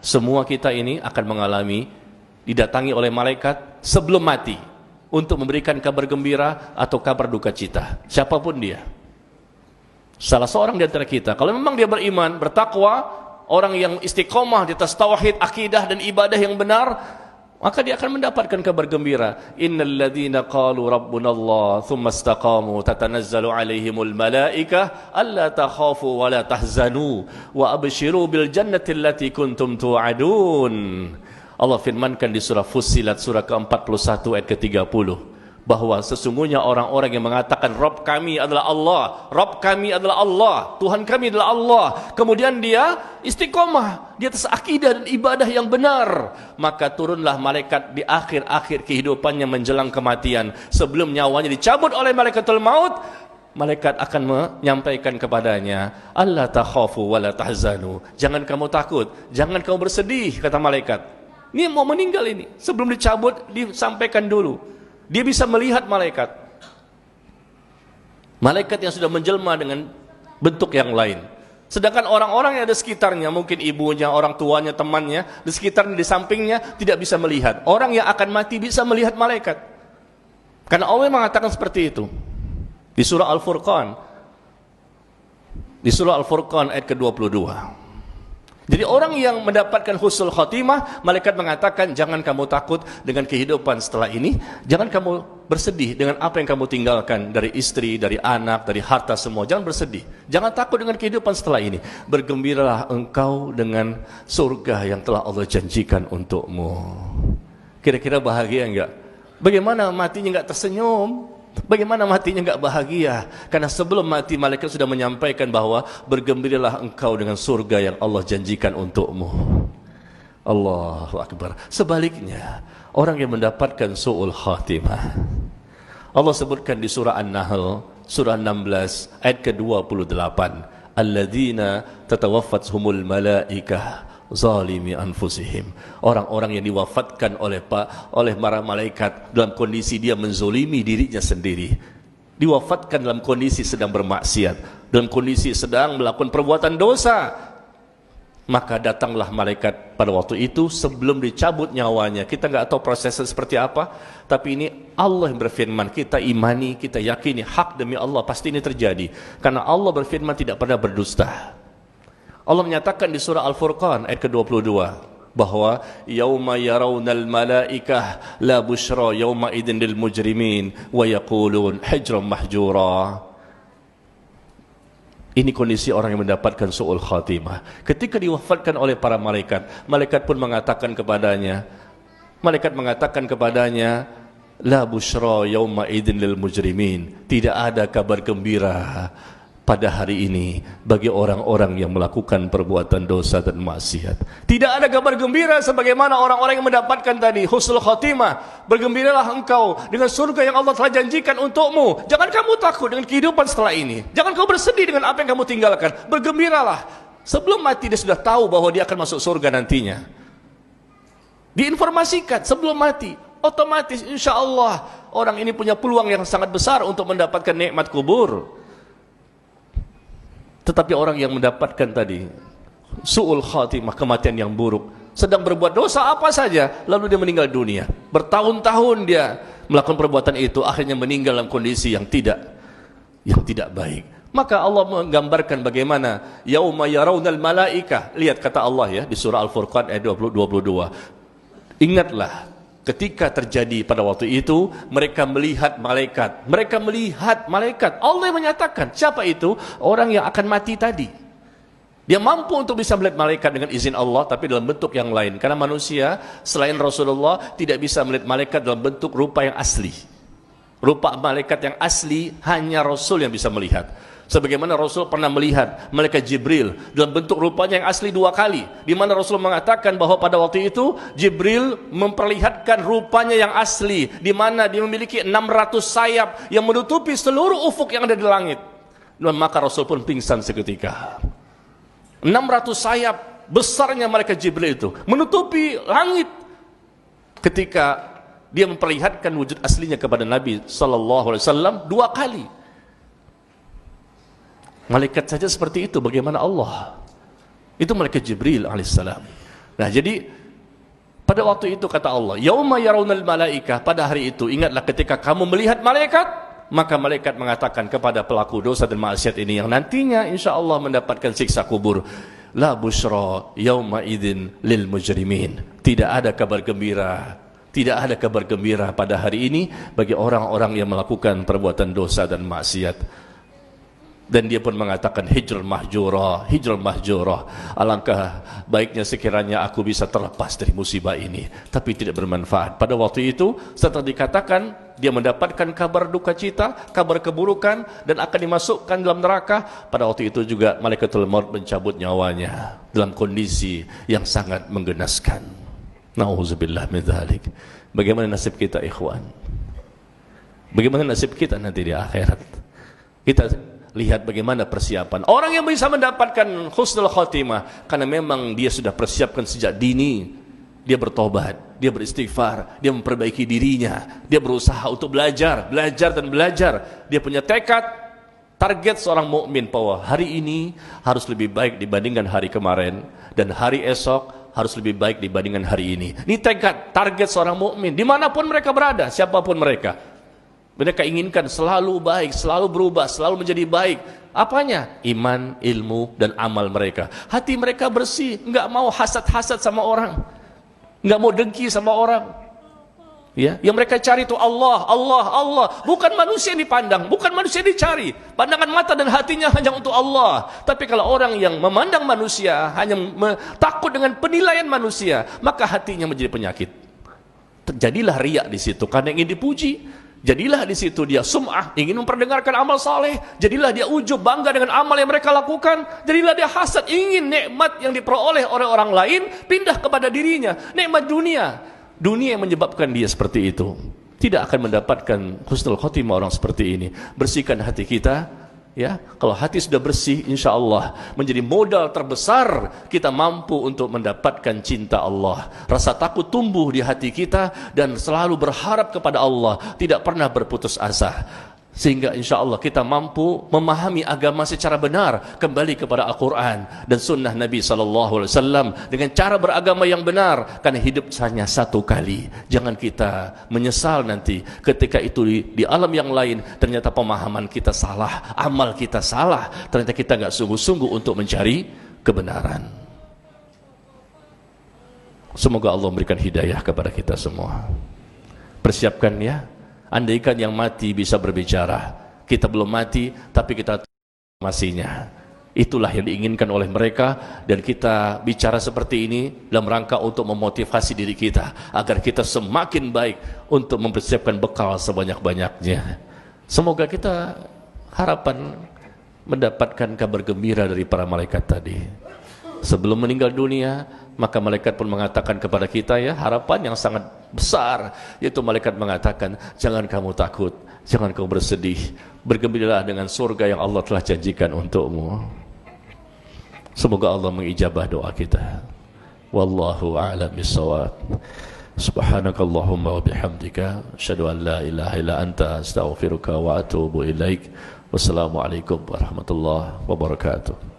Semua kita ini akan mengalami didatangi oleh malaikat sebelum mati untuk memberikan kabar gembira atau kabar duka cita. Siapapun dia, salah seorang di antara kita, kalau memang dia beriman, bertakwa, orang yang istiqomah di atas tauhid, akidah dan ibadah yang benar, maka dia akan mendapatkan kabar gembira. Innal ladzina qalu rabbunallah tsumma istaqamu tatanazzalu alaihimul malaikah alla takhafu wa la tahzanu wa abshiru bil jannati allati kuntum tu'adun. Allah firmankan di surah Fussilat surah ke-41 ayat ke-30 bahwa sesungguhnya orang-orang yang mengatakan Rabb kami adalah Allah, Rabb kami adalah Allah, Tuhan kami adalah Allah, kemudian dia istiqomah di atas akidah dan ibadah yang benar, maka turunlah malaikat di akhir-akhir kehidupannya menjelang kematian, sebelum nyawanya dicabut oleh malaikatul maut. Malaikat akan menyampaikan kepadanya, Allah takhafu wa la tahzanu, jangan kamu takut, jangan kamu bersedih, kata malaikat. Ini mau meninggal ini, sebelum dicabut disampaikan dulu. Dia bisa melihat malaikat. Malaikat yang sudah menjelma dengan bentuk yang lain. Sedangkan orang-orang yang ada sekitarnya, mungkin ibunya, orang tuanya, temannya, di sekitarnya, di sampingnya, tidak bisa melihat. Orang yang akan mati bisa melihat malaikat. Karena Allah mengatakan seperti itu. Di surah Al-Furqan. Di surah Al-Furqan ayat ke-22. Jadi orang yang mendapatkan husnul khotimah, malaikat mengatakan, jangan kamu takut dengan kehidupan setelah ini, jangan kamu bersedih dengan apa yang kamu tinggalkan dari istri, dari anak, dari harta semua, jangan bersedih, jangan takut dengan kehidupan setelah ini, bergembiralah engkau dengan surga yang telah Allah janjikan untukmu. Kira-kira bahagia enggak? Bagaimana matinya enggak tersenyum? Bagaimana matinya enggak bahagia? Karena sebelum mati malaikat sudah menyampaikan bahwa bergembiralah engkau dengan surga yang Allah janjikan untukmu. Allahu Akbar. Sebaliknya, orang yang mendapatkan su'ul khatimah, Allah sebutkan di surah An-Nahl surah 16 ayat ke-28, alladzina tatawaffathumul malaikah zalimi anfusihim, orang-orang yang diwafatkan oleh para malaikat dalam kondisi dia menzolimi dirinya sendiri, diwafatkan dalam kondisi sedang bermaksiat, dalam kondisi sedang melakukan perbuatan dosa. Maka datanglah malaikat pada waktu itu sebelum dicabut nyawanya. Kita nggak tahu prosesnya seperti apa, tapi ini Allah yang berfirman, kita imani, kita yakini hak demi Allah, pasti ini terjadi karena Allah berfirman tidak pernah berdusta. Allah menyatakan di surah Al-Furqan ayat ke-22 bahwa yauma yarawnal malaikah la busyra yauma idzin lil mujrimin wa yaqulun hijran mahjura. Ini kondisi orang yang mendapatkan su'ul khatimah. Ketika diwafatkan oleh para malaikat, malaikat pun mengatakan kepadanya, la busyra yauma idzin lil mujrimin, tidak ada kabar gembira pada hari ini bagi orang-orang yang melakukan perbuatan dosa dan maksiat. Tidak ada kabar gembira sebagaimana orang-orang yang mendapatkan tadi husnul khotimah. Bergembiralah engkau dengan surga yang Allah telah janjikan untukmu. Jangan kamu takut dengan kehidupan setelah ini. Jangan kamu bersedih dengan apa yang kamu tinggalkan. Bergembiralah. Sebelum mati dia sudah tahu bahwa dia akan masuk surga nantinya. Diinformasikan sebelum mati. Otomatis insya Allah orang ini punya peluang yang sangat besar untuk mendapatkan nikmat kubur. Tetapi orang yang mendapatkan tadi su'ul khatimah, kematian yang buruk, sedang berbuat dosa apa saja, lalu dia meninggal dunia, bertahun-tahun dia melakukan perbuatan itu, akhirnya meninggal dalam kondisi yang tidak baik. Maka Allah menggambarkan bagaimana yauma yarawnal malaikah. Lihat kata Allah ya di surah Al-Furqan ayat 22. Ingatlah ketika terjadi pada waktu itu, mereka melihat malaikat. Allah menyatakan, siapa itu? Orang yang akan mati tadi. Dia mampu untuk bisa melihat malaikat dengan izin Allah, tapi dalam bentuk yang lain. Karena manusia selain Rasulullah tidak bisa melihat malaikat dalam bentuk rupa yang asli. Rupa malaikat yang asli hanya Rasul yang bisa melihat. Sebagaimana Rasul pernah melihat malaikat Jibril dalam bentuk rupanya yang asli 2 kali, di mana Rasul mengatakan bahwa pada waktu itu Jibril memperlihatkan rupanya yang asli, di mana dia memiliki 600 sayap yang menutupi seluruh ufuk yang ada di langit. Dan maka Rasul pun pingsan seketika. 600 sayap besarnya malaikat Jibril itu menutupi langit ketika dia memperlihatkan wujud aslinya kepada Nabi sallallahu alaihi wasallam 2 kali. Malaikat saja seperti itu, bagaimana Allah? Itu malaikat Jibril alaihissalam. Nah, jadi pada waktu itu kata Allah, yauma yarawnal malaikah, pada hari itu ingatlah ketika kamu melihat malaikat, maka malaikat mengatakan kepada pelaku dosa dan maksiat ini yang nantinya insyaallah mendapatkan siksa kubur, la busyra yauma idzin lil mujrimin. Tidak ada kabar gembira, tidak ada kabar gembira pada hari ini bagi orang-orang yang melakukan perbuatan dosa dan maksiat. Dan dia pun mengatakan hijrul mahjurah, hijrul mahjurah. Alangkah baiknya sekiranya aku bisa terlepas dari musibah ini, tapi tidak bermanfaat. Pada waktu itu setelah dikatakan dia mendapatkan kabar duka cita, kabar keburukan, dan akan dimasukkan dalam neraka. Pada waktu itu juga malaikatul maut mencabut nyawanya dalam kondisi yang sangat menggenaskan. Nauzubillah min dzalik. Bagaimana nasib kita ikhwan? Bagaimana nasib kita nanti di akhirat? Kita lihat bagaimana persiapan orang yang bisa mendapatkan husnul khotimah, karena memang dia sudah persiapkan sejak dini. Dia bertobat, dia beristighfar, dia memperbaiki dirinya, dia berusaha untuk belajar dan belajar. Dia punya tekad, target seorang mukmin bahwa hari ini harus lebih baik dibandingkan hari kemarin, dan hari esok harus lebih baik dibandingkan hari ini. Ini tekad, target seorang mukmin dimanapun mereka berada, siapapun mereka. Mereka inginkan selalu baik, selalu berubah, selalu menjadi baik. Apanya? Iman, ilmu, dan amal mereka. Hati mereka bersih, enggak mau hasad-hasad sama orang, enggak mau dengki sama orang. Ya, yang mereka cari itu Allah, Allah, Allah. Bukan manusia yang dipandang, bukan manusia yang dicari. Pandangan mata dan hatinya hanya untuk Allah. Tapi kalau orang yang memandang manusia, hanya takut dengan penilaian manusia, maka hatinya menjadi penyakit. Terjadilah riya di situ karena ingin dipuji. Jadilah di situ dia sum'ah, ingin memperdengarkan amal saleh. Jadilah dia ujub, bangga dengan amal yang mereka lakukan. Jadilah dia hasad, ingin nikmat yang diperoleh oleh orang lain pindah kepada dirinya. Nikmat dunia, dunia yang menyebabkan dia seperti itu. Tidak akan mendapatkan husnul khotimah orang seperti ini. Bersihkan hati kita. Ya, kalau hati sudah bersih, insya Allah menjadi modal terbesar kita mampu untuk mendapatkan cinta Allah. Rasa takut tumbuh di hati kita dan selalu berharap kepada Allah, tidak pernah berputus asa. Sehingga insya Allah kita mampu memahami agama secara benar, kembali kepada Al-Quran dan Sunnah Nabi SAW dengan cara beragama yang benar. Karena hidup hanya satu kali. Jangan kita menyesal nanti ketika itu di alam yang lain ternyata pemahaman kita salah, amal kita salah, ternyata kita nggak sungguh-sungguh untuk mencari kebenaran. Semoga Allah memberikan hidayah kepada kita semua. Persiapkan ya. Andaikan yang mati bisa berbicara, kita belum mati tapi kita masihnya. Itulah yang diinginkan oleh mereka, dan kita bicara seperti ini dalam rangka untuk memotivasi diri kita agar kita semakin baik untuk mempersiapkan bekal sebanyak-banyaknya. Semoga kita harapan mendapatkan kabar gembira dari para malaikat tadi. Sebelum meninggal dunia, maka malaikat pun mengatakan kepada kita ya harapan yang sangat besar, yaitu malaikat mengatakan, jangan kamu takut, jangan kamu bersedih, bergembiralah dengan surga yang Allah telah janjikan untukmu. Semoga Allah mengijabah doa kita. Wallahu a'lam bissawab. Subhanakallahumma wa bihamdika asyhadu an la ilaha illa anta astaghfiruka wa atubu ilaik. Wassalamualaikum warahmatullahi wabarakatuh.